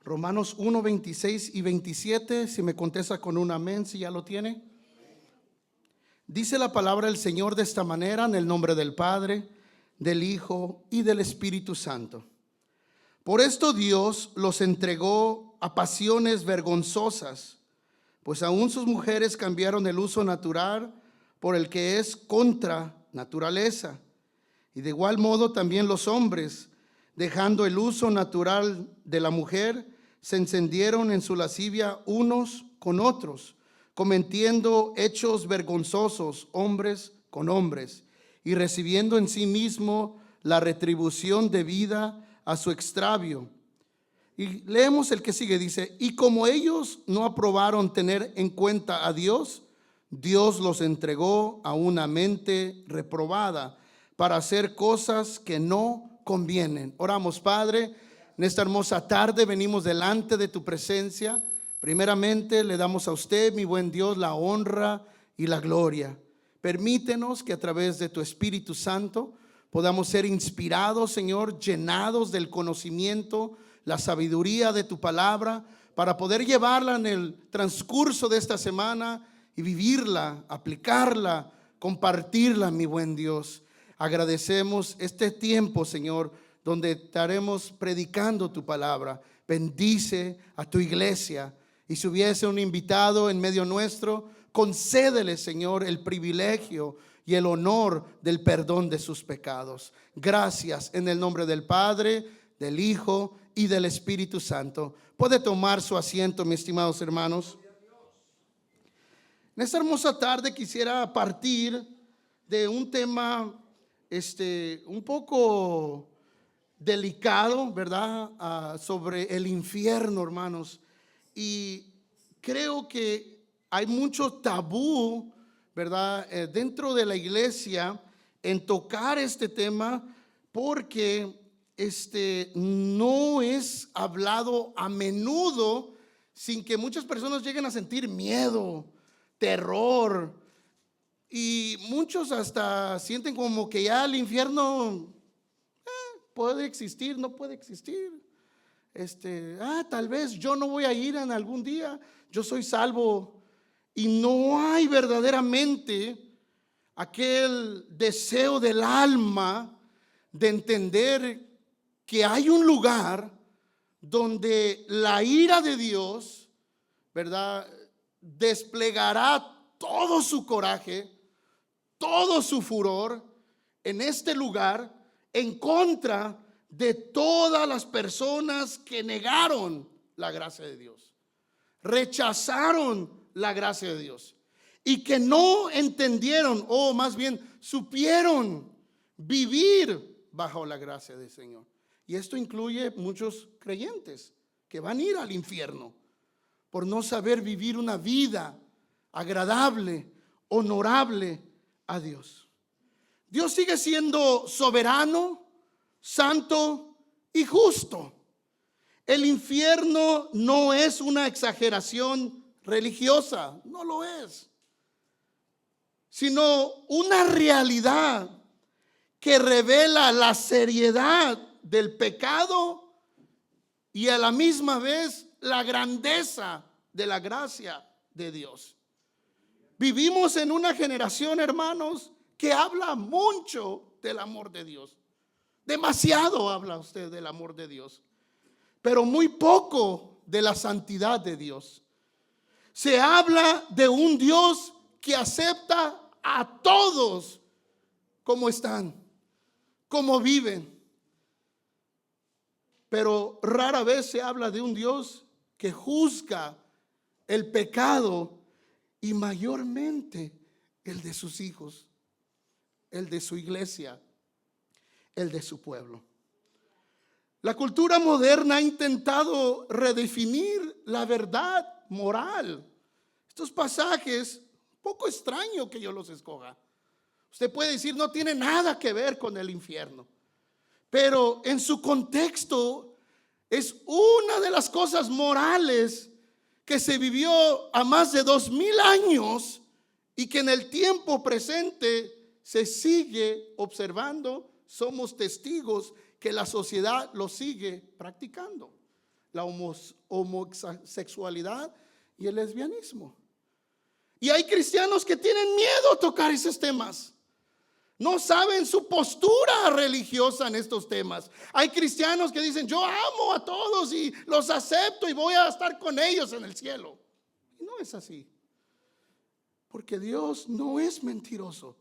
Romanos 1, 26 y 27, si me contesta con un amén, si ya lo tiene. Dice la palabra del Señor de esta manera, en el nombre del Padre, del Hijo y del Espíritu Santo. Por esto Dios los entregó a pasiones vergonzosas, pues aún sus mujeres cambiaron el uso natural por el que es contra naturaleza. Y de igual modo también los hombres, dejando el uso natural de la mujer, se encendieron en su lascivia unos con otros, cometiendo hechos vergonzosos hombres con hombres, y recibiendo en sí mismo la retribución debida a su extravio. Y leemos el que sigue, dice: y como ellos no aprobaron tener en cuenta a Dios, Dios los entregó a una mente reprobada para hacer cosas que no convienen. Oramos, Padre, en esta hermosa tarde venimos delante de tu presencia. Primeramente le damos a usted, mi buen Dios, la honra y la gloria. Permítenos que a través de tu Espíritu Santo podamos ser inspirados, Señor, llenados del conocimiento, la sabiduría de tu palabra, para poder llevarla en el transcurso de esta semana y vivirla, aplicarla, compartirla, mi buen Dios. Agradecemos este tiempo, Señor, donde estaremos predicando tu palabra. Bendice a tu iglesia, y si hubiese un invitado en medio nuestro, concédele, Señor, el privilegio y el honor del perdón de sus pecados. Gracias, en el nombre del Padre, del Hijo y del Espíritu Santo. Puede tomar su asiento, mis estimados hermanos. En esta hermosa tarde quisiera partir de un tema un poco delicado, ¿verdad? Sobre el infierno, hermanos. Y creo que hay mucho tabú, ¿verdad? Dentro de la iglesia en tocar este tema, porque no es hablado a menudo, sin que muchas personas lleguen a sentir miedo, terror, y muchos hasta sienten como que ya el infierno puede existir, no puede existir. Tal vez yo no voy a ir en algún día, yo soy salvo. Y no hay verdaderamente aquel deseo del alma de entender que hay un lugar donde la ira de Dios, ¿verdad?, desplegará todo su coraje, todo su furor en este lugar en contra de todas las personas que negaron la gracia de Dios, rechazaron la gracia de Dios, y que no entendieron, o más bien supieron vivir bajo la gracia del Señor. Y esto incluye muchos creyentes que van a ir al infierno por no saber vivir una vida agradable, honorable a Dios. Dios sigue siendo soberano, santo y justo. El infierno no es una exageración religiosa, no lo es, sino una realidad que revela la seriedad del pecado y a la misma vez la grandeza de la gracia de Dios. Vivimos en una generación, hermanos, que habla mucho del amor de Dios. Demasiado habla usted del amor de Dios, pero muy poco de la santidad de Dios. Se habla de un Dios que acepta a todos como están, como viven, pero rara vez se habla de un Dios que juzga el pecado, y mayormente el de sus hijos, el de su iglesia, el de su pueblo. La cultura moderna ha intentado redefinir la verdad moral. Estos pasajes, poco extraño que yo los escoja. Usted puede decir, no tiene nada que ver con el infierno, pero en su contexto es una de las cosas morales que se vivió a más de 2000 años y que en el tiempo presente se sigue observando. Somos testigos que la sociedad lo sigue practicando. la homosexualidad y el lesbianismo. Y hay cristianos que tienen miedo a tocar esos temas. No saben su postura religiosa en estos temas. Hay cristianos que dicen: yo amo a todos y los acepto y voy a estar con ellos en el cielo. Y no es así, porque Dios no es mentiroso.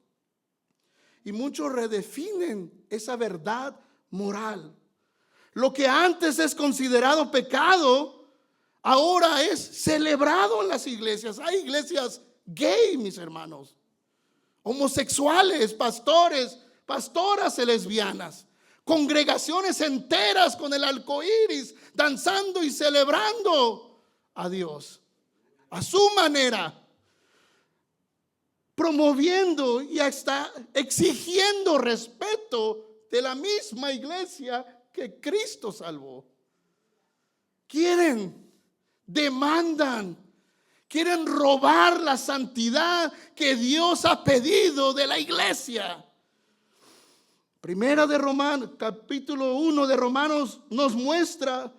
Y muchos redefinen esa verdad moral. Lo que antes es considerado pecado, ahora es celebrado en las iglesias. Hay iglesias gay, mis hermanos, homosexuales, pastores, pastoras lesbianas, congregaciones enteras con el arco iris, danzando y celebrando a Dios a su manera, promoviendo y hasta exigiendo respeto de la misma iglesia que Cristo salvó. Demandan, quieren robar la santidad que Dios ha pedido de la iglesia. Primera de Romanos, capítulo 1 de Romanos nos muestra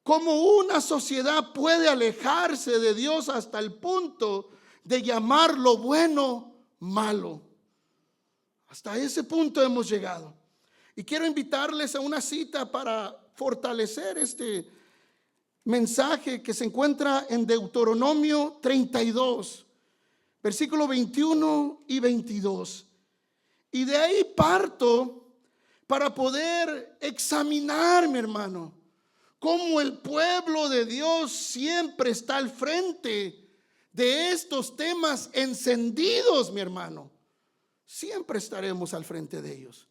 cómo una sociedad puede alejarse de Dios hasta el punto de llamar lo bueno malo. Hasta ese punto hemos llegado. Y quiero invitarles a una cita para fortalecer este mensaje que se encuentra en Deuteronomio 32, versículo 21 y 22. Y de ahí parto para poder examinar, mi hermano, cómo el pueblo de Dios siempre está al frente de estos temas encendidos, mi hermano. Siempre estaremos al frente de ellos.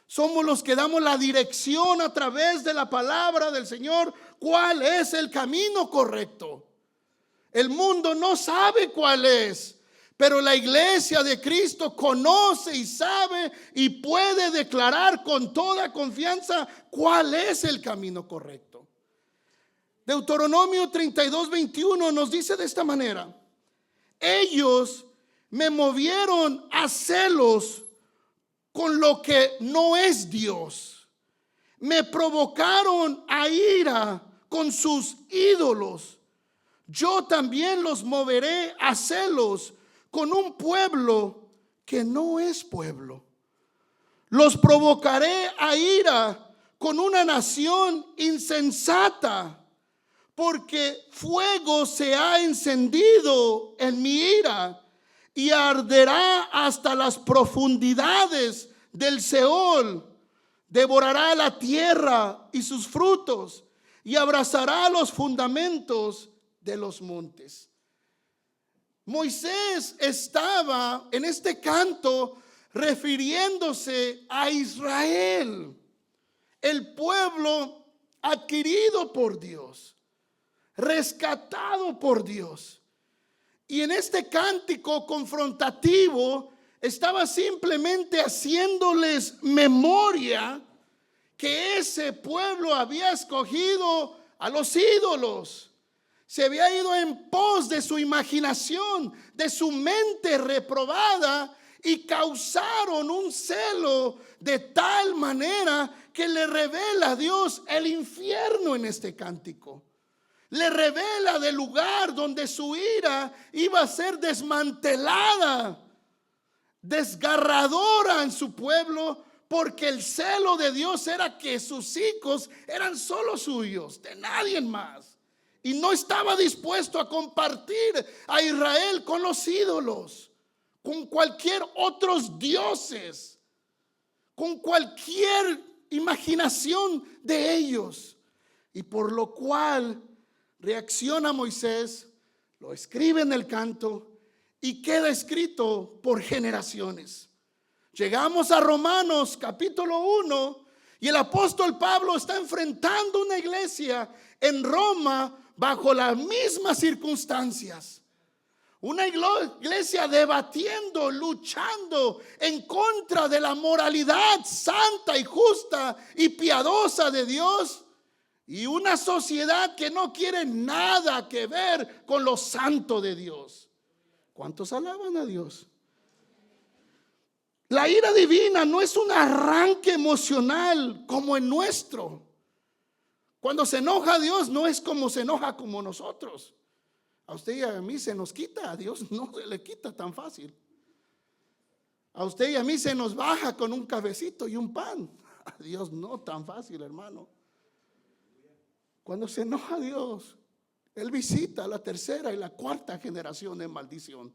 Somos los que damos la dirección a través de la palabra del Señor. ¿Cuál es el camino correcto? El mundo no sabe cuál es, pero la iglesia de Cristo conoce y sabe y puede declarar con toda confianza cuál es el camino correcto. Deuteronomio 32, 21 nos dice de esta manera: ellos me movieron a celos con lo que no es Dios. Me provocaron a ira con sus ídolos. Yo también los moveré a celos con un pueblo que no es pueblo. Los provocaré a ira con una nación insensata, porque fuego se ha encendido en mi ira y arderá hasta las profundidades del Seol. Devorará la tierra y sus frutos y abrazará los fundamentos de los montes. Moisés estaba en este canto refiriéndose a Israel, el pueblo adquirido por Dios, rescatado por Dios. Y en este cántico confrontativo estaba simplemente haciéndoles memoria que ese pueblo había escogido a los ídolos. Se había ido en pos de su imaginación, de su mente reprobada, y causaron un celo de tal manera que le revela a Dios el infierno en este cántico. Le revela del lugar donde su ira iba a ser desmantelada, desgarradora en su pueblo, porque el celo de Dios era que sus hijos eran solo suyos, de nadie más. Y no estaba dispuesto a compartir a Israel con los ídolos, con cualquier otros dioses, con cualquier imaginación de ellos. Y por lo cual reacciona Moisés, lo escribe en el canto y queda escrito por generaciones. Llegamos a Romanos capítulo 1 y el apóstol Pablo está enfrentando una iglesia en Roma bajo las mismas circunstancias. Una iglesia debatiendo, luchando en contra de la moralidad santa y justa y piadosa de Dios. Y una sociedad que no quiere nada que ver con lo santo de Dios. ¿Cuántos alaban a Dios? La ira divina no es un arranque emocional como el nuestro. Cuando se enoja a Dios no es como se enoja como nosotros. A usted y a mí se nos quita, a Dios no se le quita tan fácil. A usted y a mí se nos baja con un cafecito y un pan. A Dios no tan fácil, hermano. Cuando se enoja a Dios, Él visita a la tercera y la cuarta generación de maldición.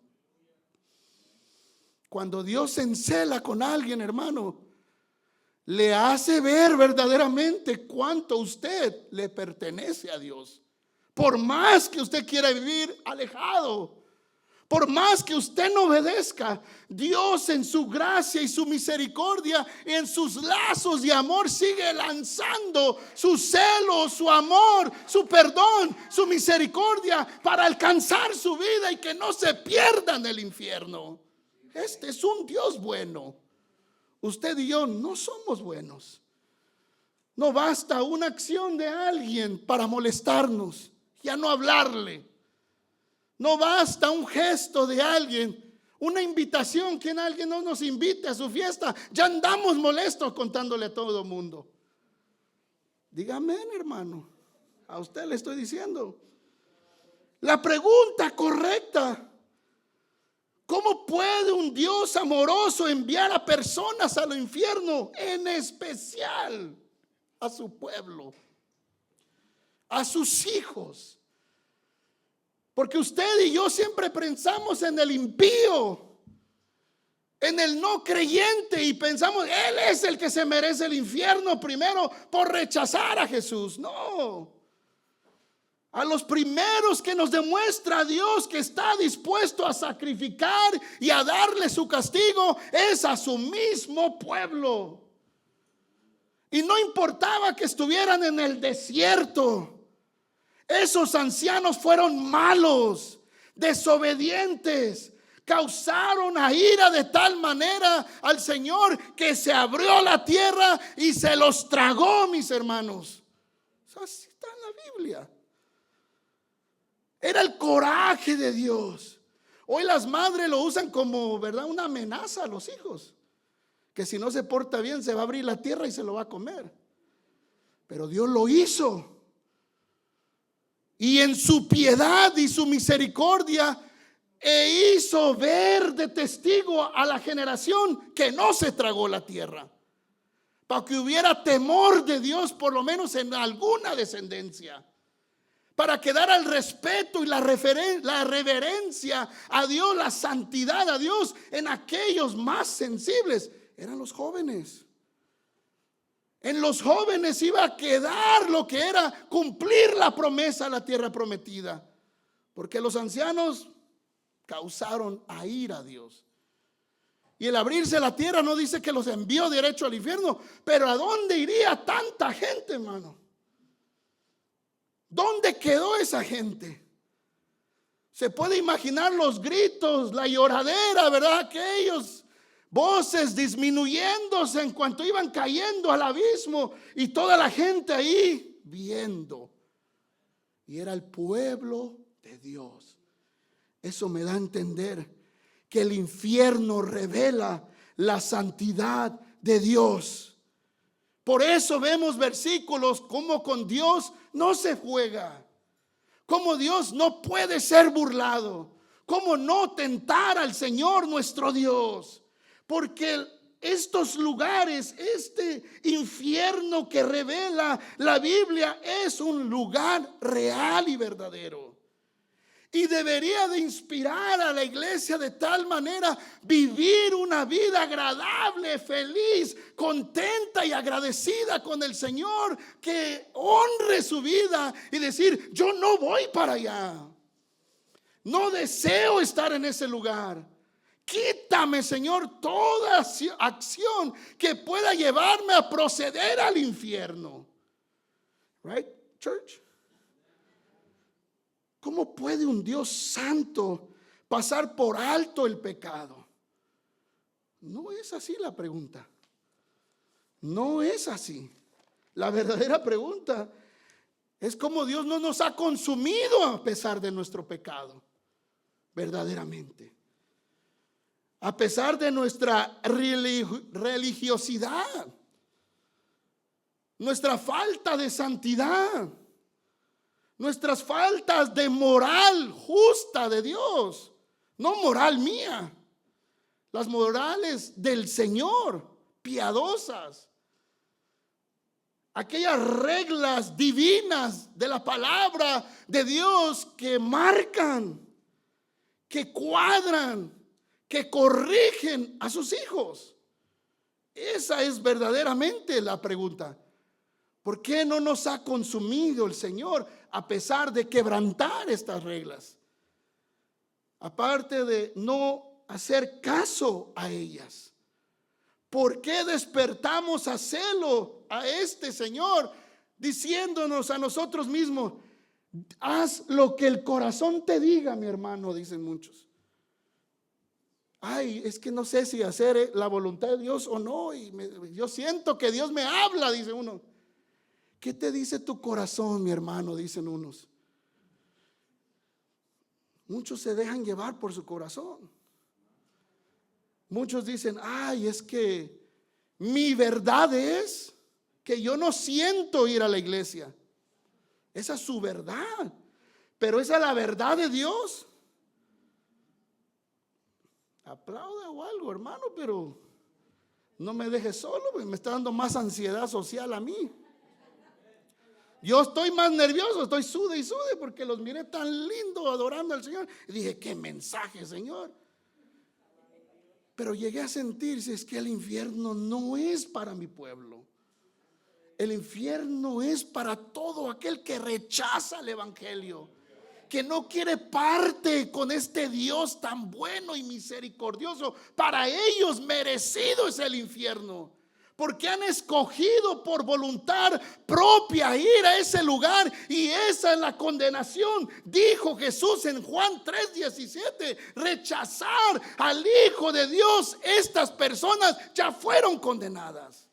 Cuando Dios se encela con alguien, hermano, le hace ver verdaderamente cuánto usted le pertenece a Dios. Por más que usted quiera vivir alejado, por más que usted no obedezca, Dios en su gracia y su misericordia, en sus lazos de amor, sigue lanzando su celo, su amor, su perdón, su misericordia para alcanzar su vida y que no se pierda en el infierno. Este es un Dios bueno. Usted y yo no somos buenos. No basta una acción de alguien para molestarnos, ya no hablarle. No basta un gesto de alguien, una invitación, que alguien no nos invite a su fiesta, ya andamos molestos contándole a todo el mundo. Dígame, hermano, a usted le estoy diciendo. La pregunta correcta: ¿cómo puede un Dios amoroso enviar a personas al infierno, en especial a su pueblo, a sus hijos? Porque usted y yo siempre pensamos en el impío, en el no creyente, y pensamos, él es el que se merece el infierno primero por rechazar a Jesús. No. A los primeros que nos demuestra Dios que está dispuesto a sacrificar y a darle su castigo es a su mismo pueblo. Y no importaba que estuvieran en el desierto. Esos ancianos fueron malos, desobedientes, causaron a ira de tal manera al Señor que se abrió la tierra y se los tragó, mis hermanos. Así está en la Biblia. Era el coraje de Dios. Hoy las madres lo usan como, ¿verdad?, una amenaza a los hijos, que si no se porta bien se va a abrir la tierra y se lo va a comer. Pero Dios lo hizo. Y en su piedad y su misericordia hizo ver de testigo a la generación que no se tragó la tierra, para que hubiera temor de Dios por lo menos en alguna descendencia, para que dara el respeto y la reverencia a Dios, la santidad a Dios en aquellos más sensibles. Eran los jóvenes. En los jóvenes iba a quedar lo que era cumplir la promesa a la tierra prometida, porque los ancianos causaron a ira a Dios. Y el abrirse la tierra no dice que los envió derecho al infierno, pero ¿a dónde iría tanta gente, hermano? ¿Dónde quedó esa gente? Se puede imaginar los gritos, la lloradera, ¿verdad? Aquellos voces disminuyéndose en cuanto iban cayendo al abismo, y toda la gente ahí viendo. Y era el pueblo de Dios. Eso me da a entender que el infierno revela la santidad de Dios. Por eso vemos versículos como con Dios no se juega, como Dios no puede ser burlado, como no tentar al Señor nuestro Dios. Porque estos lugares, este infierno que revela la Biblia, es un lugar real y verdadero. Y debería de inspirar a la iglesia de tal manera vivir una vida agradable, feliz, contenta y agradecida con el Señor, que honre su vida y decir: yo no voy para allá, no deseo estar en ese lugar. Quítame, Señor, toda acción que pueda llevarme a proceder al infierno. Right, church? ¿Cómo puede un Dios santo pasar por alto el pecado? No es así la pregunta. No es así. La verdadera pregunta es cómo Dios no nos ha consumido a pesar de nuestro pecado. Verdaderamente. A pesar de nuestra religiosidad. nuestra falta de santidad, nuestras faltas de moral justa de Dios, no moral mía, las morales del Señor, piadosas, aquellas reglas divinas de la palabra de Dios que marcan, que cuadran, que corrigen a sus hijos. Esa es verdaderamente la pregunta. ¿Por qué no nos ha consumido el Señor a pesar de quebrantar estas reglas? Aparte de no hacer caso a ellas. ¿Por qué despertamos a celo a este Señor diciéndonos a nosotros mismos: haz lo que el corazón te diga, mi hermano? Dicen muchos. Ay, es que no sé si hacer la voluntad de Dios o no, y yo siento que Dios me habla, dice uno. ¿Qué te dice tu corazón, mi hermano? Dicen unos. Muchos se dejan llevar por su corazón. Muchos dicen: ay, es que mi verdad es que yo no siento ir a la iglesia. Esa es su verdad. Pero esa es la verdad de Dios. Aplauda o algo, hermano, pero no me deje solo, porque me está dando más ansiedad social a mí. Yo estoy más nervioso, estoy sude y sude porque los miré tan lindos adorando al Señor. Y dije: qué mensaje, Señor. Pero llegué a sentirse, es que el infierno no es para mi pueblo. El infierno es para todo aquel que rechaza el evangelio, que no quiere parte con este Dios tan bueno y misericordioso. Para ellos merecido es el infierno, porque han escogido por voluntad propia ir a ese lugar, y esa es la condenación. Dijo Jesús en Juan 3:17: rechazar al Hijo de Dios, estas personas ya fueron condenadas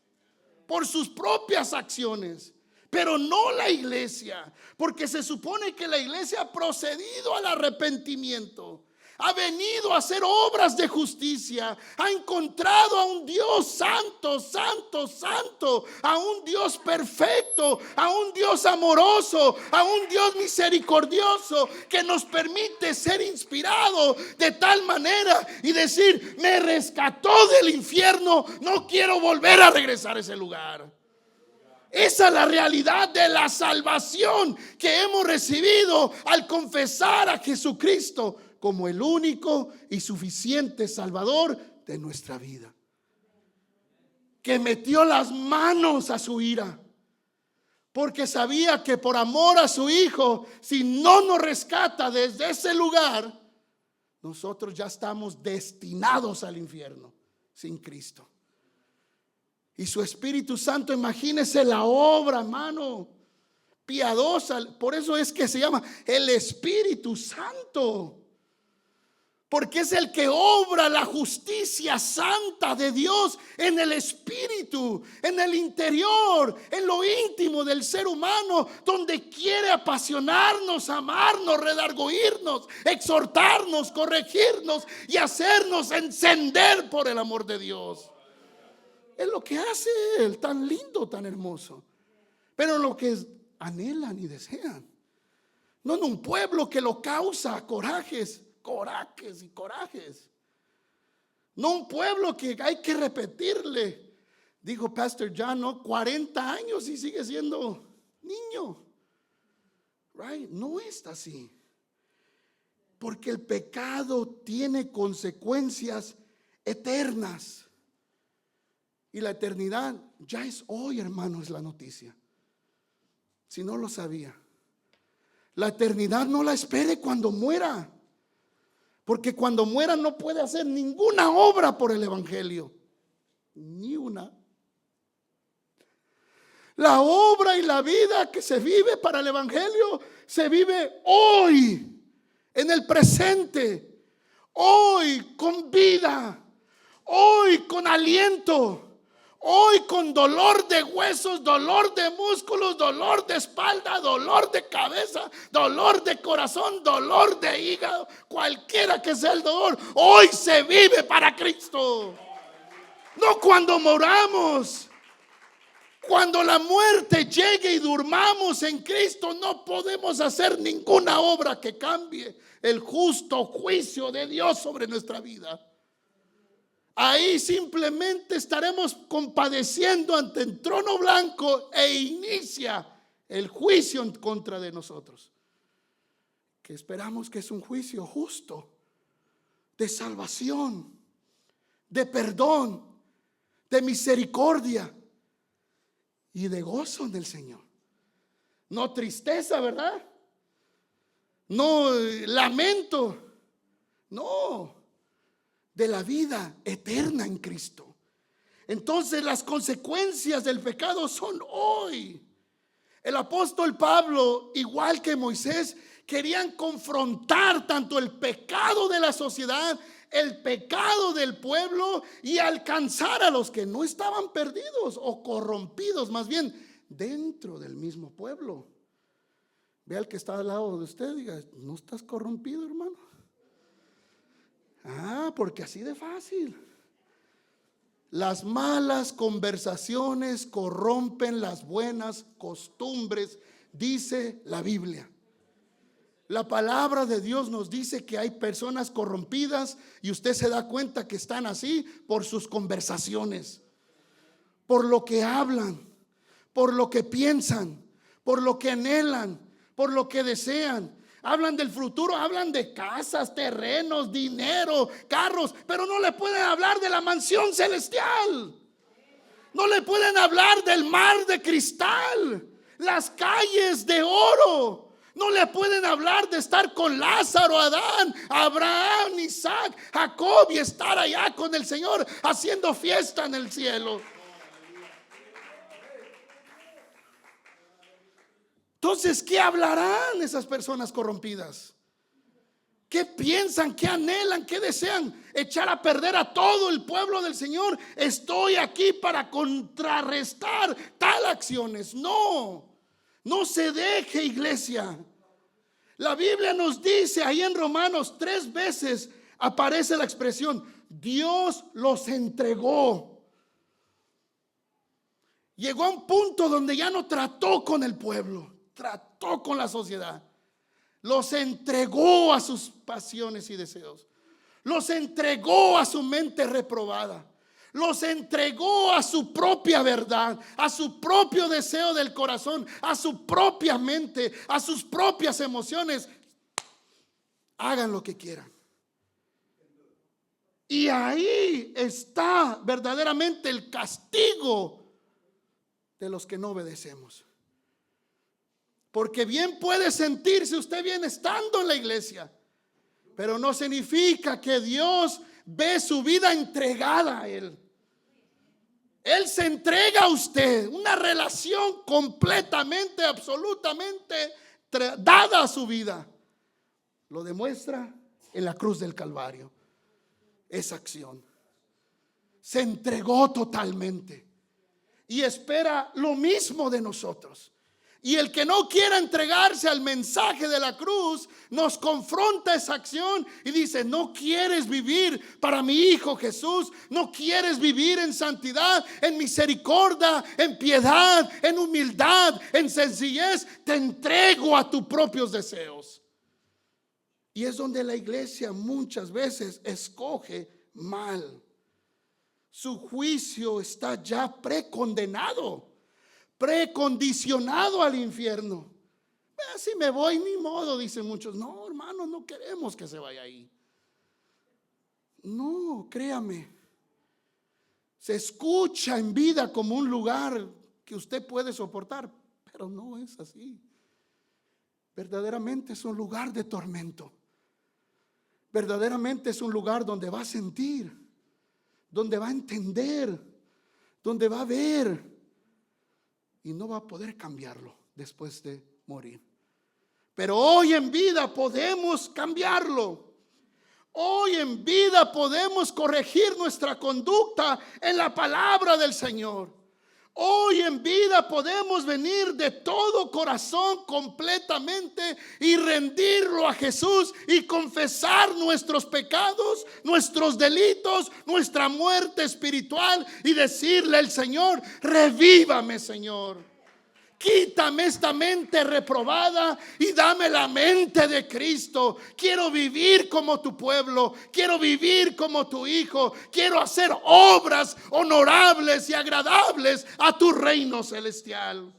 por sus propias acciones. Pero no la iglesia, porque se supone que la iglesia ha procedido al arrepentimiento, ha venido a hacer obras de justicia, ha encontrado a un Dios santo, santo, santo, a un Dios perfecto, a un Dios amoroso, a un Dios misericordioso, que nos permite ser inspirados de tal manera y decir: me rescató del infierno, no quiero volver a regresar a ese lugar. Esa es la realidad de la salvación que hemos recibido al confesar a Jesucristo como el único y suficiente Salvador de nuestra vida, que metió las manos a su ira, porque sabía que por amor a su Hijo, si no nos rescata desde ese lugar, nosotros ya estamos destinados al infierno sin Cristo. Y su Espíritu Santo, imagínese la obra, hermano, piadosa. Por eso es que se llama el Espíritu Santo, porque es el que obra la justicia santa de Dios en el espíritu, en el interior, en lo íntimo del ser humano, donde quiere apasionarnos, amarnos, redarguirnos, exhortarnos, corregirnos y hacernos encender por el amor de Dios. Es lo que hace Él, tan lindo, tan hermoso. Pero lo que anhelan y desean, no en un pueblo que lo causa corajes y corajes. No un pueblo que hay que repetirle. Dijo Pastor John, ¿no? 40 años y sigue siendo niño. Right? No es así. Porque el pecado tiene consecuencias eternas. Y la eternidad ya es hoy, hermano, es la noticia. Si no lo sabía, la eternidad no la espere cuando muera, porque cuando muera no puede hacer ninguna obra por el evangelio, ni una. La obra y la vida que se vive para el evangelio se vive hoy, en el presente, hoy con vida, hoy con aliento, hoy con dolor de huesos, dolor de músculos, dolor de espalda, dolor de cabeza, dolor de corazón, dolor de hígado, cualquiera que sea el dolor, hoy se vive para Cristo. No cuando moramos. Cuando la muerte llegue y durmamos en Cristo, no podemos hacer ninguna obra que cambie el justo juicio de Dios sobre nuestra vida. Ahí simplemente estaremos compadeciendo ante el trono blanco e inicia el juicio en contra de nosotros, que esperamos que es un juicio justo, de salvación, de perdón, de misericordia y de gozo en el Señor. No tristeza, ¿verdad? No lamento, no, de la vida eterna en Cristo. Entonces las consecuencias del pecado son hoy. El apóstol Pablo, igual que Moisés, querían confrontar tanto el pecado de la sociedad, el pecado del pueblo, y alcanzar a los que no estaban perdidos o corrompidos, más bien dentro del mismo pueblo. Ve al que está al lado de usted y diga: ¿no estás corrompido, hermano? Porque así de fácil. Las malas conversaciones corrompen las buenas costumbres, dice la Biblia. La palabra de Dios nos dice que hay personas corrompidas y usted se da cuenta que están así por sus conversaciones, por lo que hablan, por lo que piensan, por lo que anhelan, por lo que desean. Hablan del futuro, hablan de casas, terrenos, dinero, carros, pero no le pueden hablar de la mansión celestial. No le pueden hablar del mar de cristal, las calles de oro. No le pueden hablar de estar con Lázaro, Adán, Abraham, Isaac, Jacob y estar allá con el Señor haciendo fiesta en el cielo. Entonces, ¿qué hablarán esas personas corrompidas? ¿Qué piensan? ¿Qué anhelan? ¿Qué desean? Echar a perder a todo el pueblo del Señor. Estoy aquí para contrarrestar tal acciones. No, no se deje, iglesia. La Biblia nos dice ahí en Romanos 3 veces aparece la expresión: Dios los entregó. Llegó a un punto donde ya no trató con el pueblo, trató con la sociedad. Los entregó a sus pasiones y deseos. Los entregó a su mente reprobada. Los entregó a su propia verdad, a su propio deseo del corazón, a su propia mente, a sus propias emociones. Hagan lo que quieran. Y ahí está verdaderamente el castigo de los que no obedecemos. Porque bien puede sentirse usted bien estando en la iglesia, pero no significa que Dios ve su vida entregada a Él. Él se entrega a usted, una relación completamente, absolutamente dada a su vida. Lo demuestra en la cruz del Calvario. Esa acción. Se entregó totalmente y espera lo mismo de nosotros. Y el que no quiera entregarse al mensaje de la cruz nos confronta esa acción y dice: no quieres vivir para mi Hijo Jesús, no quieres vivir en santidad, en misericordia, en piedad, en humildad, en sencillez. Te entrego a tus propios deseos. Y es donde la iglesia muchas veces escoge mal. Su juicio está ya precondenado, precondicionado al infierno. Si me voy, ni modo, dicen muchos. No, hermanos, no queremos que se vaya ahí. No, créame. Se escucha en vida como un lugar que usted puede soportar, pero no es así. Verdaderamente es un lugar de tormento. Verdaderamente es un lugar donde va a sentir, donde va a entender, donde va a ver. Y no va a poder cambiarlo después de morir. Pero hoy en vida podemos cambiarlo. Hoy en vida podemos corregir nuestra conducta en la palabra del Señor. Hoy en vida podemos venir de todo corazón completamente y rendirlo a Jesús y confesar nuestros pecados, nuestros delitos, nuestra muerte espiritual y decirle al Señor: revívame, Señor. Quítame esta mente reprobada y dame la mente de Cristo. Quiero vivir como tu pueblo, quiero vivir como tu hijo, quiero hacer obras honorables y agradables a tu reino celestial.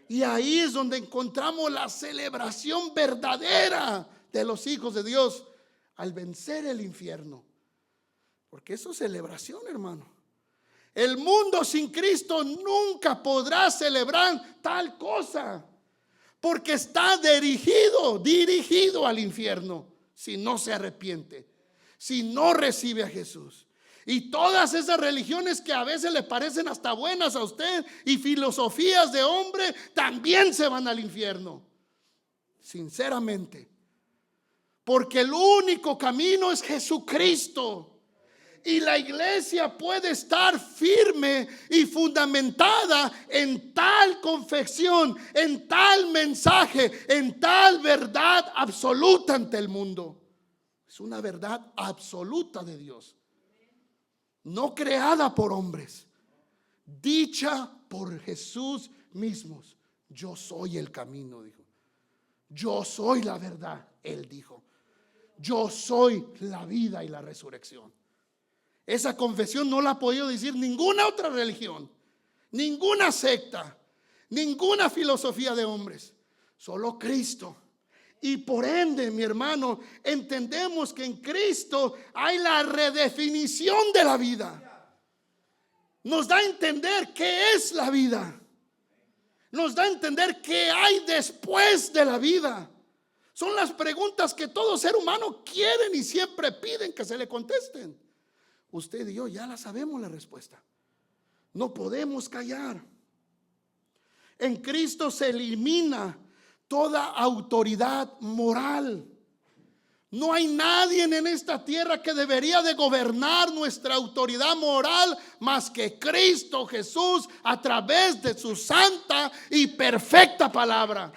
Y ahí es donde encontramos la celebración verdadera de los hijos de Dios al vencer el infierno. Porque eso es celebración, hermano. El mundo sin Cristo nunca podrá tal cosa, porque está dirigido al infierno si no se arrepiente, si no recibe a Jesús. Y todas esas religiones que a veces le parecen hasta buenas a usted y filosofías de hombre también se van al infierno, sinceramente, porque el único camino es Jesucristo. Y la iglesia puede estar firme y fundamentada en tal confesión, en tal mensaje, en tal verdad absoluta ante el mundo. Es una verdad absoluta de Dios, no creada por hombres, dicha por Jesús mismo. Yo soy el camino, dijo. Yo soy la verdad, Él dijo. Yo soy la vida y la resurrección. Esa confesión no la ha podido decir ninguna otra religión, ninguna secta, ninguna filosofía de hombres, solo Cristo. Y por ende, mi hermano, entendemos que en Cristo hay la redefinición de la vida. Nos da a entender qué es la vida. Nos da a entender qué hay después de la vida. Son las preguntas que todo ser humano quieren y siempre piden que se le contesten. Usted y yo ya la sabemos la respuesta. No podemos callar. En Cristo se elimina toda autoridad moral. No hay nadie en esta tierra que debería de gobernar nuestra autoridad moral más que Cristo Jesús a través de su santa y perfecta palabra.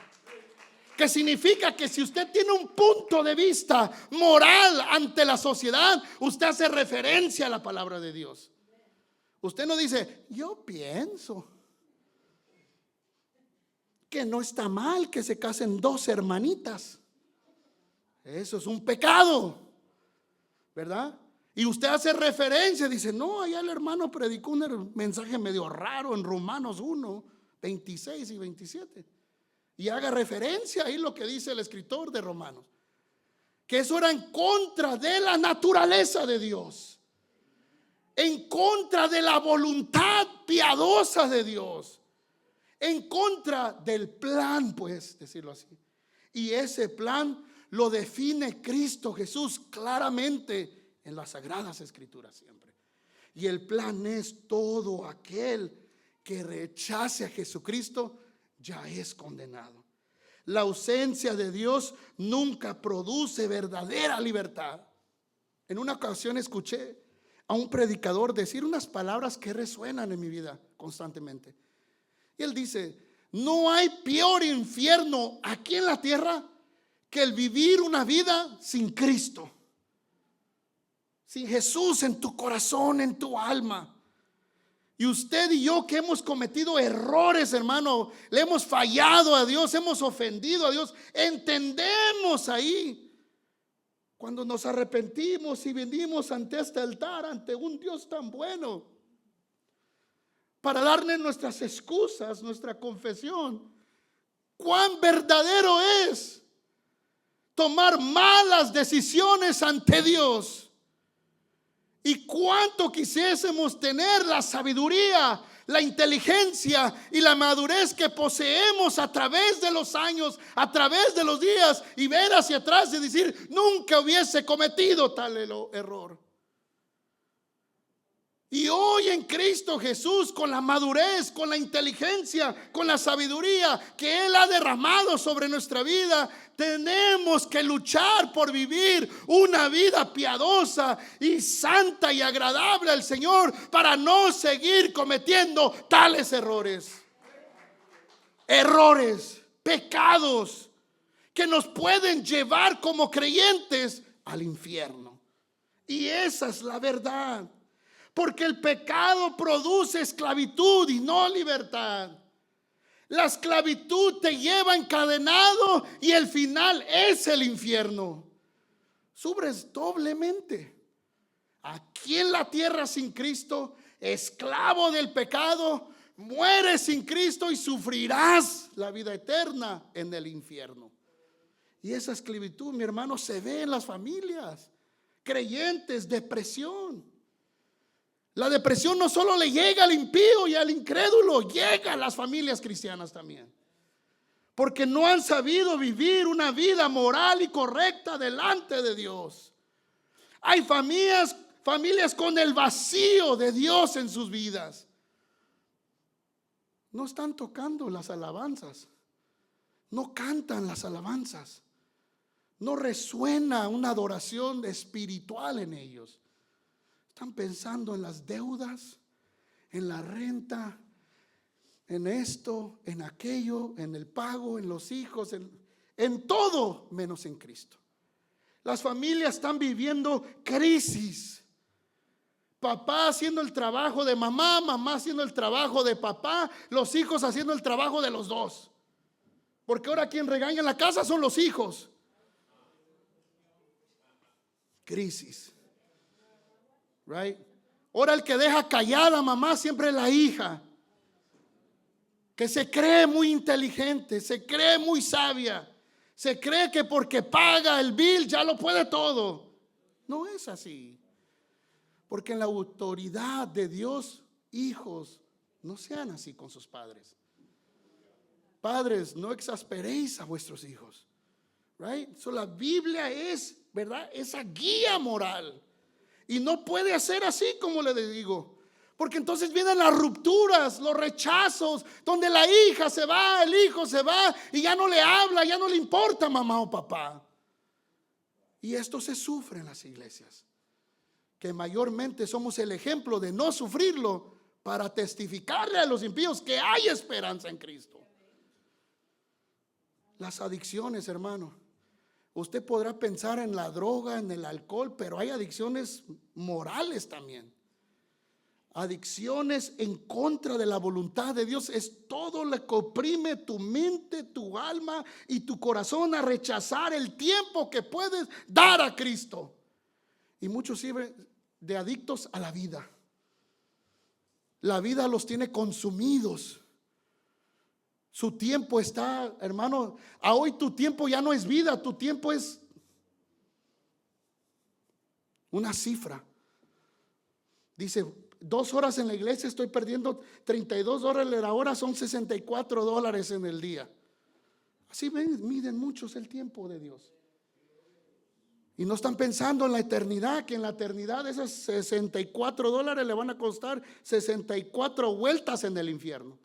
Que significa que si usted tiene un punto de vista moral ante la sociedad, usted hace referencia a la palabra de Dios. Usted no dice: yo pienso que no está mal que se casen dos hermanitas. Eso es un pecado, ¿verdad? Y usted hace referencia, dice: no, allá el hermano predicó un mensaje medio raro en Romanos 1, 26 y 27. Y haga referencia ahí lo que dice el escritor de Romanos, que eso era en contra de la naturaleza de Dios, en contra de la voluntad piadosa de Dios, en contra del plan, pues decirlo así. Y ese plan lo define Cristo Jesús claramente en las Sagradas Escrituras siempre. Y el plan es: todo aquel que rechace a Jesucristo ya es condenado. La ausencia de Dios nunca produce verdadera libertad. En una ocasión escuché a un predicador decir unas palabras que resuenan en mi vida constantemente. Y él dice: no hay peor infierno aquí en la tierra que el vivir una vida sin Cristo, sin Jesús en tu corazón, en tu alma. Y usted y yo, que hemos cometido errores, hermano, le hemos fallado a Dios, hemos ofendido a Dios, entendemos ahí, cuando nos arrepentimos y venimos ante este altar, ante un Dios tan bueno, para darle nuestras excusas, nuestra confesión, cuán verdadero es tomar malas decisiones ante Dios. Y cuánto quisiésemos tener la sabiduría, la inteligencia y la madurez que poseemos a través de los años, a través de los días, y ver hacia atrás y decir: nunca hubiese cometido tal error. Y hoy en Cristo Jesús, con la madurez, con la inteligencia, con la sabiduría que Él ha derramado sobre nuestra vida, tenemos que luchar por vivir una vida piadosa y santa y agradable al Señor, para no seguir cometiendo tales errores, pecados que nos pueden llevar como creyentes al infierno. Y esa es la verdad. Porque el pecado produce esclavitud y no libertad. La esclavitud te lleva encadenado y el final es el infierno. Sufres doblemente. Aquí en la tierra sin Cristo, esclavo del pecado, mueres sin Cristo y sufrirás la vida eterna en el infierno. Y esa esclavitud, mi hermano, se ve en las familias creyentes, depresión. La depresión no solo le llega al impío y al incrédulo, llega a las familias cristianas también. Porque no han sabido vivir una vida moral y correcta delante de Dios. Hay familias con el vacío de Dios en sus vidas. No están tocando las alabanzas. No cantan las alabanzas. No resuena una adoración espiritual en ellos. Están pensando en las deudas, en la renta, en esto, en aquello, en el pago, en los hijos, en todo menos en Cristo. Las familias están viviendo crisis. Papá haciendo el trabajo de mamá, mamá haciendo el trabajo de papá, los hijos haciendo el trabajo de los dos. Porque ahora quien regaña en la casa son los hijos. Crisis. Right? Ahora el que deja callada a mamá siempre es la hija, que se cree muy inteligente, se cree muy sabia, se cree que porque paga el bill ya lo puede todo. No es así. Porque en la autoridad de Dios, hijos, no sean así con sus padres. Padres, no exasperéis a vuestros hijos. Right? So la Biblia es, ¿verdad?, esa guía moral. Y no puede hacer así como le digo. Porque entonces vienen las rupturas, los rechazos, donde la hija se va, el hijo se va y ya no le habla, ya no le importa mamá o papá. Y esto se sufre en las iglesias, que mayormente somos el ejemplo de no sufrirlo para testificarle a los impíos que hay esperanza en Cristo. Las adicciones, hermano. Usted podrá pensar en la droga, en el alcohol, pero hay adicciones morales también. Adicciones en contra de la voluntad de Dios. Es todo lo que oprime tu mente, tu alma y tu corazón a rechazar el tiempo que puedes dar a Cristo. Y muchos sirven de adictos a la vida. La vida los tiene consumidos. Su tiempo está, hermano, a hoy tu tiempo ya no es vida, tu tiempo es una cifra. Dice, 2 horas en la iglesia estoy perdiendo $32 la hora, son $64 en el día. Así miden muchos el tiempo de Dios. Y no están pensando en la eternidad, que en la eternidad esos $64 le van a costar 64 vueltas en el infierno.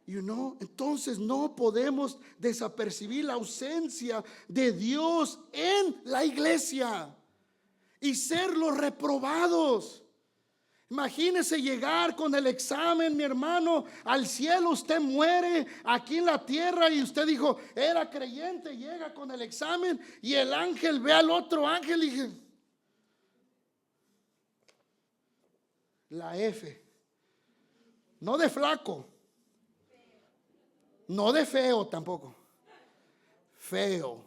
Entonces no podemos desapercibir la ausencia de Dios en la iglesia y ser los reprobados. Imagínese llegar con el examen, mi hermano, al cielo. Usted muere aquí en la tierra y usted dijo, era creyente, llega con el examen y el ángel ve al otro ángel y dice, la F, no de flaco, no de feo tampoco, feo,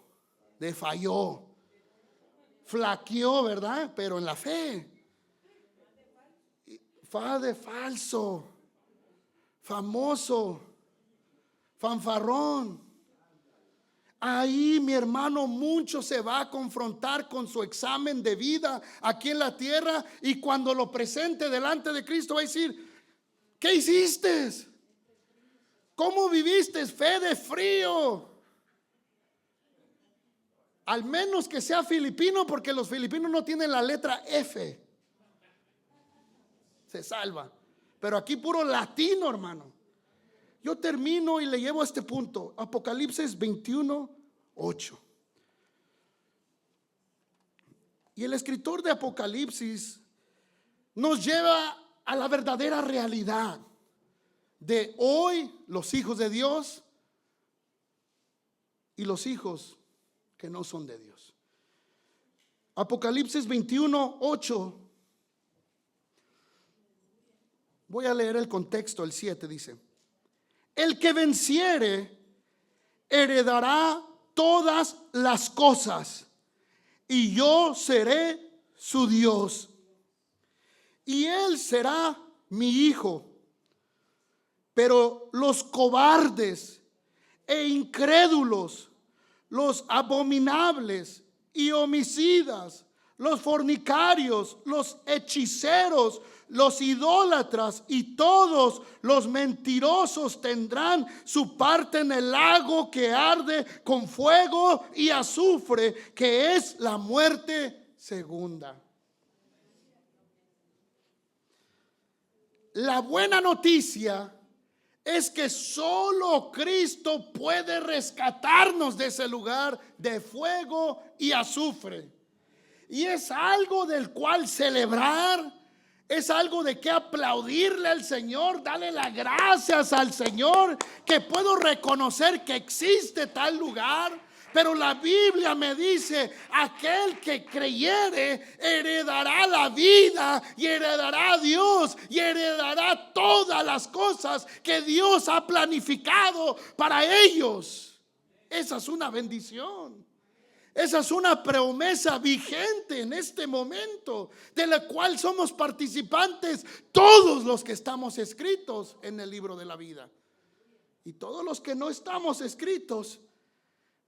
de falló, flaqueó, ¿verdad? Pero en la fe. Fa de falso, famoso, fanfarrón. Ahí, mi hermano, mucho se va a confrontar con su examen de vida aquí en la tierra, y cuando lo presente delante de Cristo va a decir, ¿qué hiciste? ¿Cómo viviste? Fe de frío. Al menos que sea filipino, porque los filipinos no tienen la letra F. Se salva. Pero aquí puro latino, hermano. Yo termino y le llevo a este punto. Apocalipsis 21:8. Y el escritor de Apocalipsis nos lleva a la verdadera realidad de hoy los hijos de Dios y los hijos que no son de Dios. Apocalipsis 21:8. Voy a leer el contexto, el 7 dice: el que venciere heredará todas las cosas, y yo seré su Dios, y él será mi hijo. Pero los cobardes e incrédulos, los abominables y homicidas, los fornicarios, los hechiceros, los idólatras y todos los mentirosos tendrán su parte en el lago que arde con fuego y azufre, que es la muerte segunda. La buena noticia es que solo Cristo puede rescatarnos de ese lugar de fuego y azufre. Y es algo del cual celebrar, es algo de que aplaudirle al Señor, darle las gracias al Señor, que puedo reconocer que existe tal lugar. Pero la Biblia me dice: aquel que creyere heredará la vida y heredará a Dios y heredará todas las cosas que Dios ha planificado para ellos. Esa es una bendición. Esa es una promesa vigente en este momento, de la cual somos participantes todos los que estamos escritos en el libro de la vida. Y todos los que no estamos escritos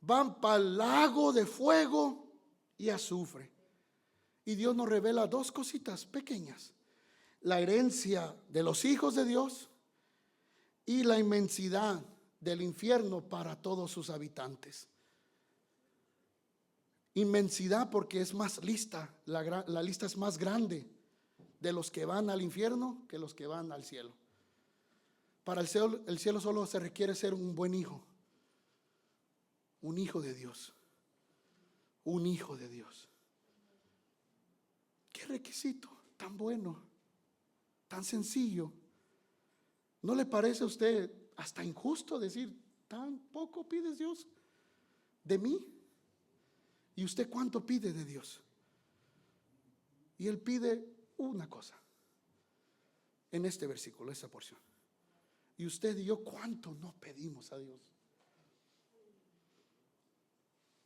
van para el lago de fuego y azufre. Y Dios nos revela dos cositas pequeñas: la herencia de los hijos de Dios y la inmensidad del infierno para todos sus habitantes. Inmensidad porque es más lista, la lista es más grande de los que van al infierno que los que van al cielo. Para el cielo solo se requiere ser un buen hijo, un hijo de Dios, un hijo de Dios. Qué requisito tan bueno, tan sencillo. ¿No le parece a usted hasta injusto decir: tan poco pides Dios de mí? ¿Y usted cuánto pide de Dios? Y Él pide una cosa en este versículo, esta porción. Y usted y yo, ¿cuánto no pedimos a Dios?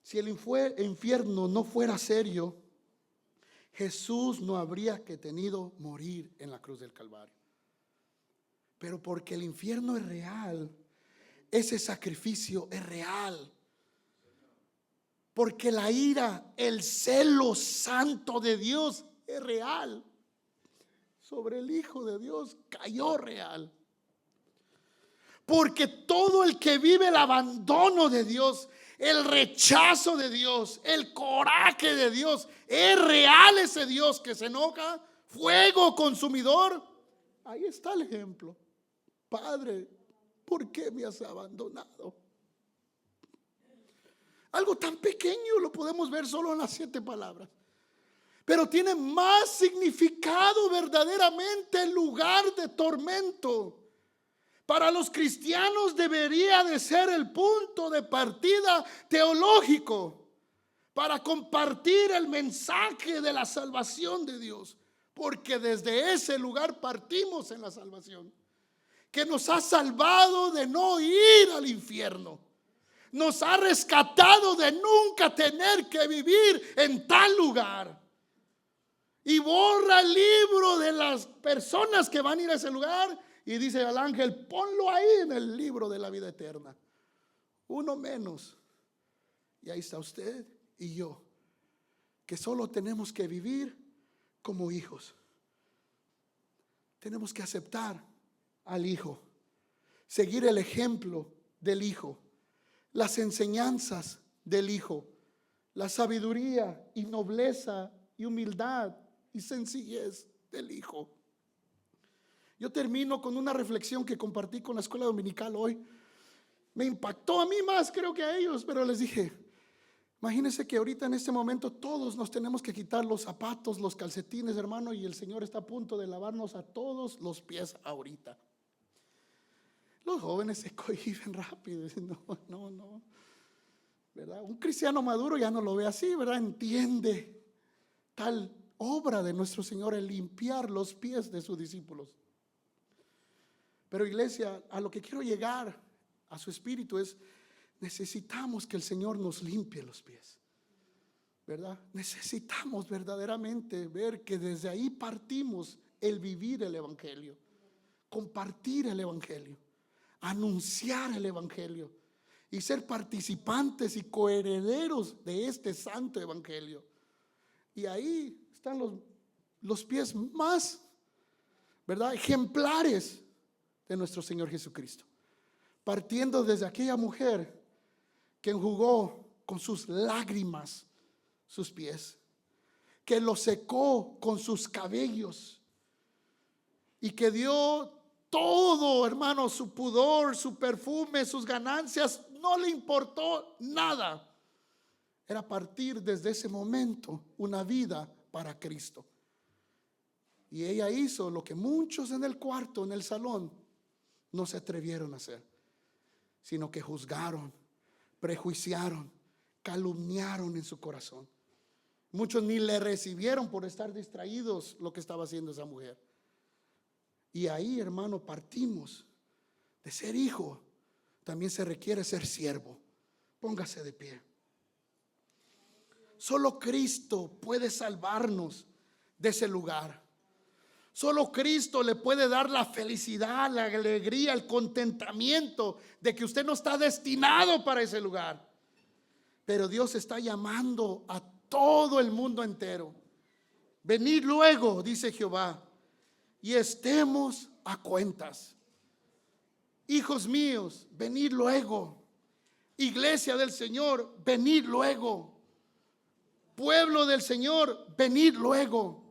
Si el infierno no fuera serio, Jesús no habría que tenido morir en la cruz del Calvario. Pero porque el infierno es real, ese sacrificio es real. Porque la ira, el celo santo de Dios es real. Sobre el Hijo de Dios cayó real. Porque todo el que vive el abandono de Dios, el rechazo de Dios, el coraje de Dios, es real ese Dios que se enoja, fuego consumidor. Ahí está el ejemplo. Padre, ¿por qué me has abandonado? Algo tan pequeño lo podemos ver solo en las 7 palabras, pero tiene más significado verdaderamente el lugar de tormento. Para los cristianos debería de ser el punto de partida teológico para compartir el mensaje de la salvación de Dios, porque desde ese lugar partimos en la salvación, que nos ha salvado de no ir al infierno. Nos ha rescatado de nunca tener que vivir en tal lugar. Y borra el libro de las personas que van a ir a ese lugar y dice al ángel: ponlo ahí en el libro de la vida eterna. Uno menos. Y ahí está usted y yo, que solo tenemos que vivir como hijos. Tenemos que aceptar al Hijo, seguir el ejemplo del Hijo, las enseñanzas del Hijo, la sabiduría y nobleza y humildad y sencillez del Hijo. Yo termino con una reflexión que compartí con la escuela dominical hoy. Me impactó a mí más, creo que a ellos, pero les dije: imagínense que ahorita en este momento todos nos tenemos que quitar los zapatos, los calcetines, hermano, y el Señor está a punto de lavarnos a todos los pies ahorita. Los jóvenes se cohíben rápido, dicen: no, ¿verdad? Un cristiano maduro ya no lo ve así, ¿verdad? Entiende tal obra de nuestro Señor, el limpiar los pies de sus discípulos. Pero, iglesia, a lo que quiero llegar, a su espíritu, es: necesitamos que el Señor nos limpie los pies, ¿verdad? Necesitamos verdaderamente ver que desde ahí partimos el vivir el evangelio, compartir el evangelio, anunciar el evangelio y ser participantes y coherederos de este santo evangelio. Y ahí están los pies más, ¿verdad?, ejemplares de nuestro Señor Jesucristo, partiendo desde aquella mujer que enjugó con sus lágrimas sus pies, que los secó con sus cabellos y que dio todo, hermano, su pudor, su perfume, sus ganancias, no le importó nada. Era partir desde ese momento una vida para Cristo. Y ella hizo lo que muchos en el cuarto, en el salón, no se atrevieron a hacer, sino que juzgaron, prejuiciaron, calumniaron en su corazón. Muchos ni le recibieron por estar distraídos lo que estaba haciendo esa mujer. Y ahí, hermano, partimos de ser hijo. También se requiere ser siervo. Póngase de pie. Solo Cristo puede salvarnos de ese lugar. Solo Cristo le puede dar la felicidad, la alegría, el contentamiento de que usted no está destinado para ese lugar. Pero Dios está llamando a todo el mundo entero. Venid luego, dice Jehová, y estemos a cuentas. Hijos míos, venid luego. Iglesia del Señor, venid luego. Pueblo del Señor, venid luego.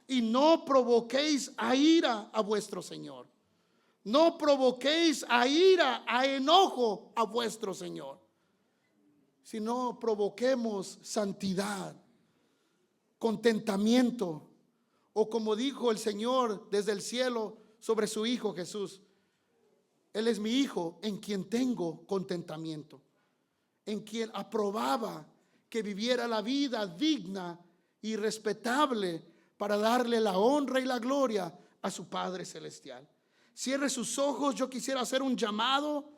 Y no provoquéis a ira a vuestro Señor. No provoquéis a ira, a enojo a vuestro Señor. Sino provoquemos santidad, contentamiento. O como dijo el Señor desde el cielo sobre su Hijo Jesús: Él es mi Hijo en quien tengo contentamiento, en quien aprobaba que viviera la vida digna y respetable para darle la honra y la gloria a su Padre Celestial. Cierre sus ojos. Yo quisiera hacer un llamado,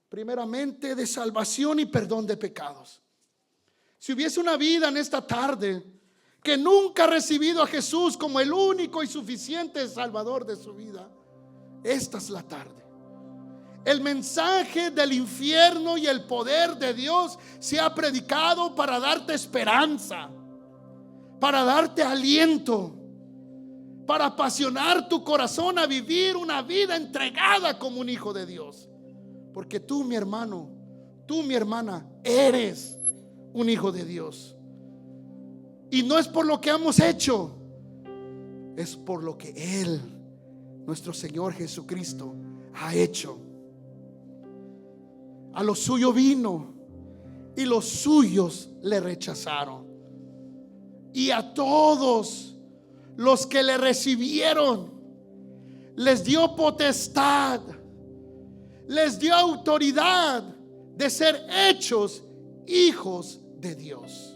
primeramente, de salvación y perdón de pecados. Si hubiese una vida en esta tarde que nunca ha recibido a Jesús como el único y suficiente Salvador de su vida, esta es la tarde. El mensaje del infierno y el poder de Dios se ha predicado para darte esperanza, para darte aliento, para apasionar tu corazón a vivir una vida entregada como un hijo de Dios. Porque tú, mi hermano, tú, mi hermana, eres un hijo de Dios. Y no es por lo que hemos hecho, es por lo que Él, nuestro Señor Jesucristo, ha hecho. A lo suyo vino y los suyos le rechazaron. Y a todos los que le recibieron les dio potestad, les dio autoridad de ser hechos hijos de Dios.